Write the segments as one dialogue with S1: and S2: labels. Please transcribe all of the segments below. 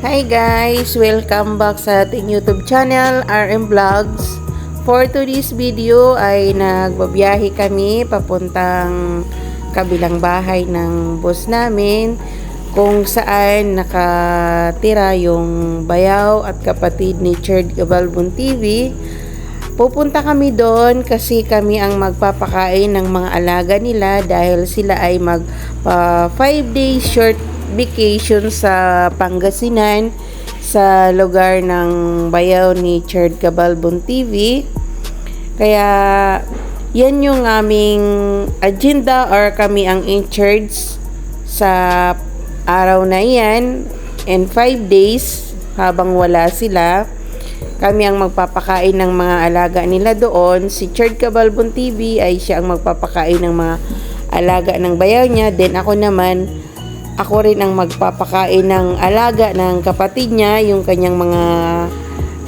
S1: Hi guys! Welcome back sa ating YouTube channel, RM Vlogs. For today's video ay nagbabiyahe kami papuntang kabilang bahay ng boss namin kung saan nakatira yung bayaw at kapatid ni Cherd Gabalbon TV. Pupunta kami doon kasi kami ang magpapakain ng mga alaga nila dahil sila ay mag 5 days short vacation sa Pangasinan sa lugar ng bayaw ni Cherd Gabalbon TV. Kaya yan yung aming agenda or kami ang in charge sa araw na yan, and 5 days habang wala sila. Kami ang magpapakain ng mga alaga nila doon. Si Cherd Gabalbon TV ay siya ang magpapakain ng mga alaga ng bayaw niya. Then ako rin ang magpapakain ng alaga ng kapatid niya, yung kanyang mga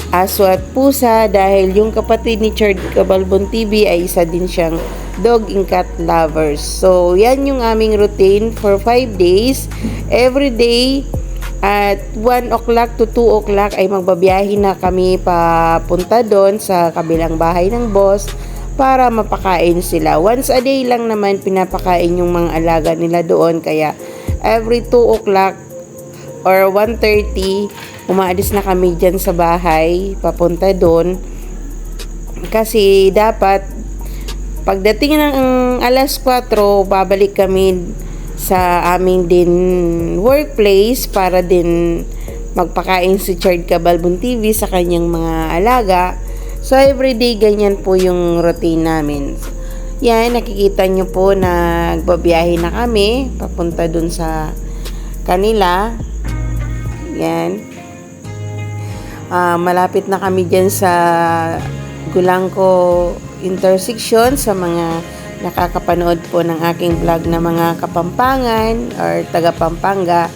S1: aso at pusa, dahil yung kapatid ni Cherd Gabalbon TV ay isa din siyang dog and cat lovers. So, yan yung aming routine for 5 days. Every day, at 1 o'clock to 2 o'clock ay magbabiyahe na kami papunta doon sa kabilang bahay ng boss para mapakain sila. Once a day lang naman pinapakain yung mga alaga nila doon, kaya every 2 o'clock or 1:30 umaalis na kami dyan sa bahay papunta doon, kasi dapat pagdating ng alas 4 babalik kami sa aming din workplace para din magpakain si Cherd Gabalbon TV sa kanyang mga alaga. So everyday ganyan po yung routine namin. Yan, nakikita nyo po na nagbabiyahe na kami papunta dun sa kanila. Yan. Malapit na kami dyan sa Gulangco intersection. Sa mga nakakapanood po ng aking vlog na mga Kapampangan or taga Pampanga,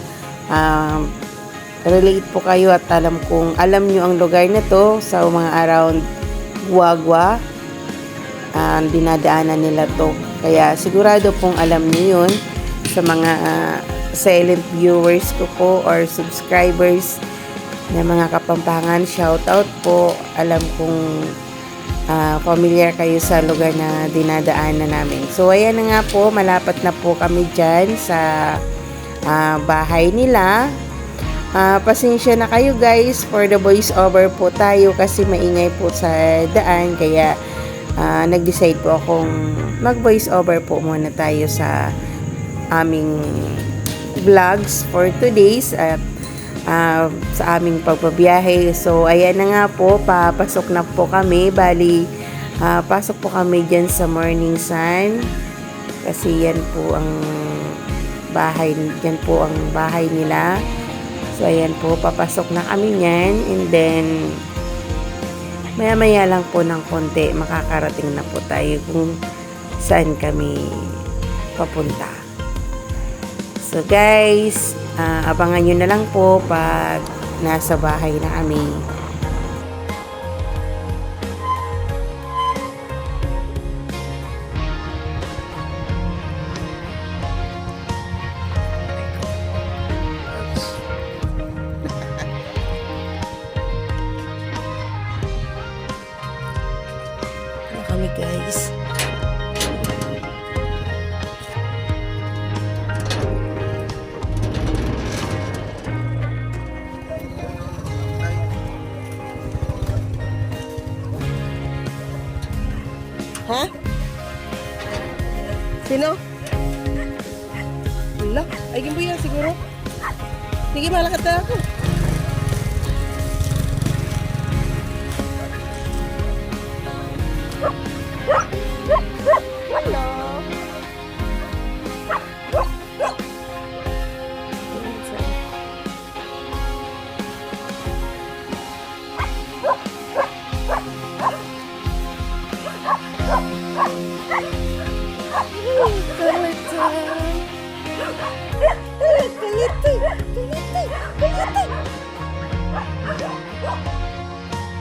S1: relate po kayo at alam nyo ang lugar na to. Sa mga around Guagua, dinadaanan nila to. Kaya sigurado pong alam niyo yun. Sa mga silent viewers ko po or subscribers na mga Kapampangan, shout out po. Alam kong familiar kayo sa lugar na dinadaanan namin. So ayan na nga po, malapat na po kami dyan sa bahay nila. Pasensya na kayo guys for the voice over po tayo kasi maingay po sa daan, kaya nag-decide po akong mag voice over po muna tayo sa aming vlogs for today's at sa aming pagbabiyahe. So ayan na nga po, papasok na po kami. Bali, pasok po kami dyan sa Morning Sun kasi yan po ang bahay, dyan po ang bahay nila. So ayan po, papasok na kami nyan, and then maya-maya lang po ng konti makakarating na po tayo kung saan kami papunta. So guys, abangan nyo na lang po pag nasa bahay na kami. Ano kami guys? Ha? Sino? Wala. Ay, gimbo yan siguro. Sige, malakad na ako. Hello.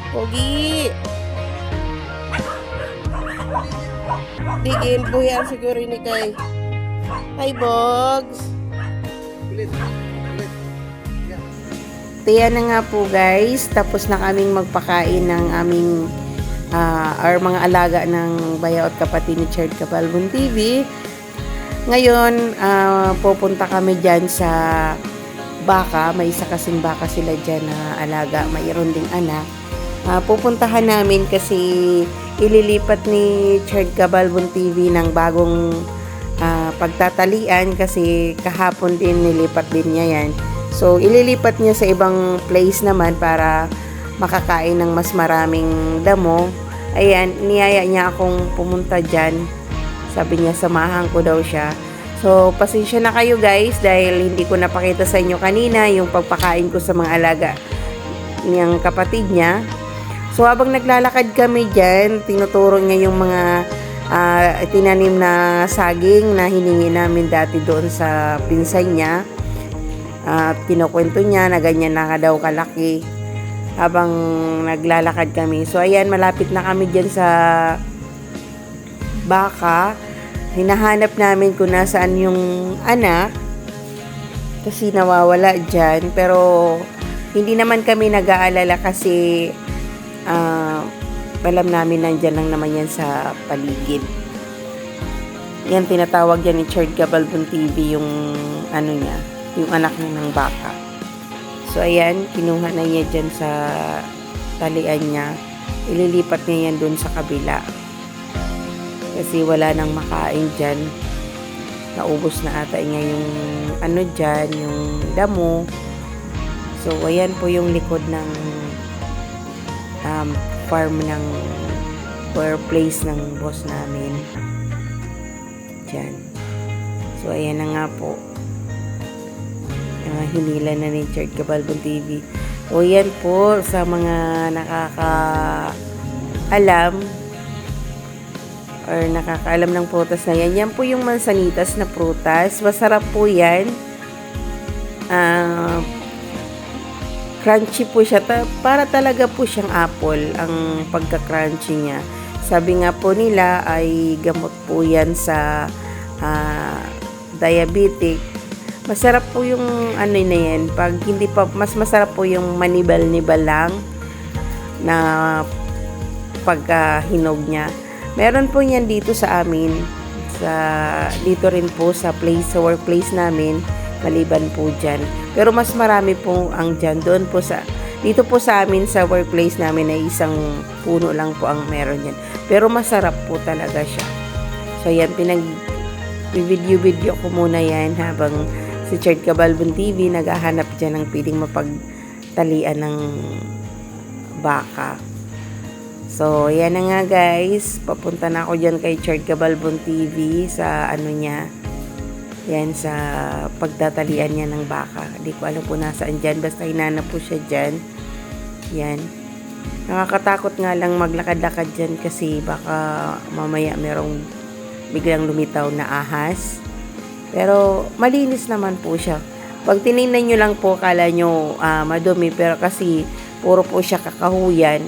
S1: Pogi. Digil buya siguro ni kay. Hi Bogs. ayan na nga po guys, tapos na kaming magpakain ng aming or mga alaga ng bayaw at kapatid ni Chard Cabalbon TV. Ngayon, pupunta kami dyan sa baka. May isa kasing baka sila dyan na alaga, mayroon ding anak. Pupuntahan namin kasi ililipat ni Chard Cabalbon TV ng bagong pagtatalian kasi kahapon din nilipat din niya yan. So, ililipat niya sa ibang place naman para makakain ng mas maraming damo. Ayan, niyaya niya akong pumunta dyan. Sabi niya, samahan ko daw siya. So, pasensya na kayo guys dahil hindi ko napakita sa inyo kanina yung pagpakain ko sa mga alaga niyang kapatid niya. So, habang naglalakad kami dyan, tinuturo niya yung mga tinanim na saging na hiningi namin dati doon sa pinsan niya. At kinukwento niya na ganyan na daw kalaki habang naglalakad kami. So, ayan, malapit na kami dyan sa baka. Hinahanap namin kung nasaan yung anak kasi nawawala dyan. Pero, hindi naman kami nag-aalala kasi alam namin nandyan lang naman yan sa paligid. Yan, tinatawag yan ni Chard Cabalbon TV yung ano niya, yung anak niya ng baka. So, ayan, kinuha na niya dyan sa talian niya. Ililipat niya yan dun sa kabila. Kasi wala nang makain dyan. Naubos na ata niya yung ano dyan, yung damo. So, ayan po yung likod ng farm ng or place ng boss namin. Dyan. So, ayan na nga po. Hinila na ni Chard Cabalbon TV. O yan po sa mga nakakaalam or nakakaalam ng prutas na yan. Yan po yung mansanitas na prutas. Masarap po yan. Crunchy po siya. Para talaga po siyang apple ang pagka-crunchy niya. Sabi nga po nila ay gamot po yan sa diabetic. Masarap po yung ano na yan. Pag hindi pa, mas masarap po yung manibal-nibal lang na pagkahinog niya. Meron po yan dito sa amin. Dito rin po sa workplace namin. Maliban po dyan. Pero mas marami po ang dyan. Dito po sa amin sa workplace namin ay isang puno lang po ang meron yan. Pero masarap po talaga siya. So yan, video ko muna yan habang si Chard Cabalbon TV naghahanap dyan ng piling mapagtalian ng baka. So, yan na nga guys. Papunta na ako dyan kay Chard Cabalbon TV sa ano niya. Yan, sa pagtatalian niya ng baka. Hindi ko alam po nasaan dyan. Basta hinanap po siya dyan. Yan. Nakakatakot nga lang maglakad-lakad dyan kasi baka mamaya merong biglang lumitaw na ahas. Pero malinis naman po siya. Pag tinignan nyo lang po, kala nyo madumi. Pero kasi puro po siya kakahuyan.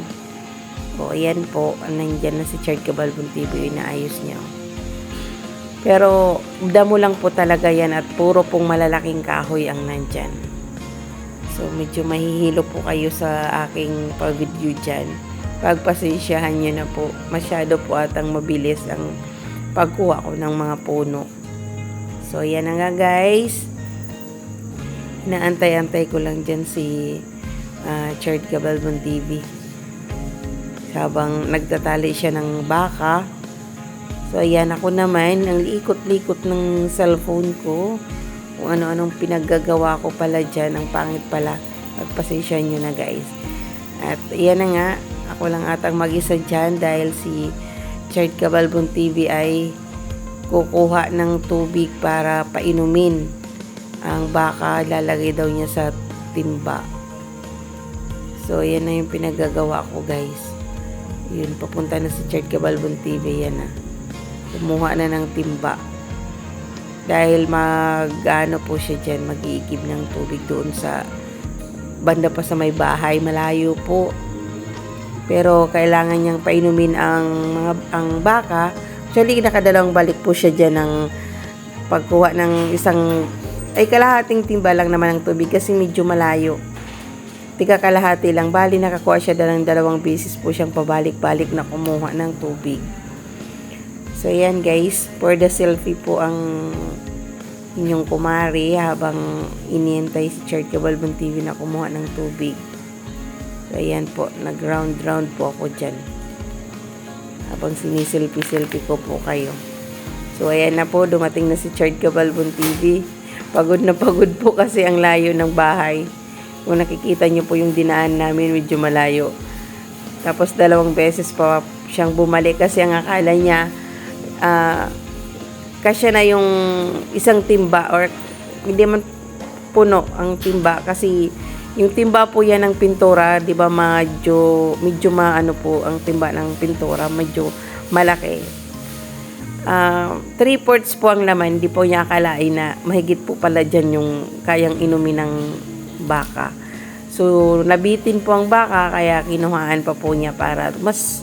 S1: O, ayan po. Nandyan na si Chard Cabalbon TV. Inaayos niya. Pero damo lang po talaga yan at puro pong malalaking kahoy ang nandyan. So, medyo mahihilo po kayo sa aking pag-video dyan. Pagpasensyahan nyo na po. Masyado po atang mabilis ang pagkuha ko ng mga puno. So, yan na nga guys. Inaantay-antay ko lang dyan si Chard Cabalbon TV. Habang nagtatali siya ng baka. So, ayan ako naman. Ang ikot-likot ng cellphone ko. Kung ano-anong pinaggagawa ko pala dyan. Ang pangit pala. Pagpasensya nyo na guys. At yan na nga. Ako lang atang mag-isa dyan dahil si Chard Cabalbon TV ay kukuha ng tubig para painumin ang baka. Lalagay daw niya sa timba. So, yan na yung pinagagawa ko guys. Yun, papunta na si Chard Cabalbon TV. Yan na. Kumuha na ng timba. Dahil mag-ano po siya dyan, mag-iigib ng tubig doon sa banda pa sa may bahay. Malayo po. Pero kailangan niyang painumin ang baka. Actually, nakadalawang balik po siya dyan ng pagkuha ng kalahating timba lang naman ng tubig kasi medyo malayo. tiga kalahati lang. Bali, nakakuha siya ng 2 beses po siyang pabalik-balik na kumuha ng tubig. So, ayan guys, for the selfie po ang inyong kumari habang iniintay si Chard Cabalbon TV na kumuha ng tubig. So, ayan po, nag-round po ako dyan. Habang siniselfie-selfie ko po kayo. So, ayan na po, dumating na si Chard Cabalbon TV. Pagod na pagod po kasi ang layo ng bahay. Kung nakikita nyo po yung dinaan namin, medyo malayo. Tapos 2 beses pa siyang bumalik kasi ang akala niya, kasya na yung isang timba or hindi man puno ang timba kasi yung timba po yan ng pintura, di ba medyo maano po ang timba ng pintura, medyo malaki. 3/4 po ang laman, hindi po niya akalain na mahigit po pala dyan yung kayang inumin ng baka. So, nabitin po ang baka, kaya kinuhaan pa po niya para mas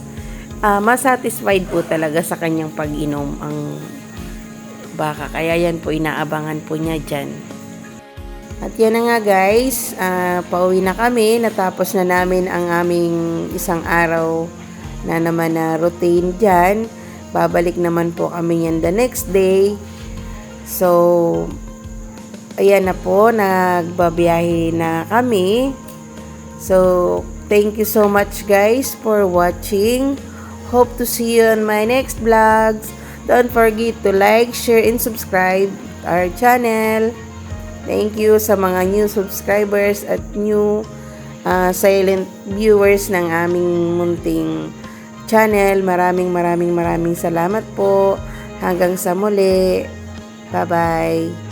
S1: satisfied po talaga sa kanyang pag-inom ang baka. Kaya yan po, inaabangan po niya dyan. At yan na nga guys, pauwi na kami. Natapos na namin ang aming isang araw na naman na routine dyan. Babalik naman po kami yan the next day. So, ayan na po, nagbabiyahe na kami. So, thank you so much guys for watching. Hope to see you on my next vlogs. Don't forget to like, share, and subscribe our channel. Thank you sa mga new subscribers at new silent viewers ng aming munting channel. Maraming salamat po. Hanggang sa muli. Bye-bye.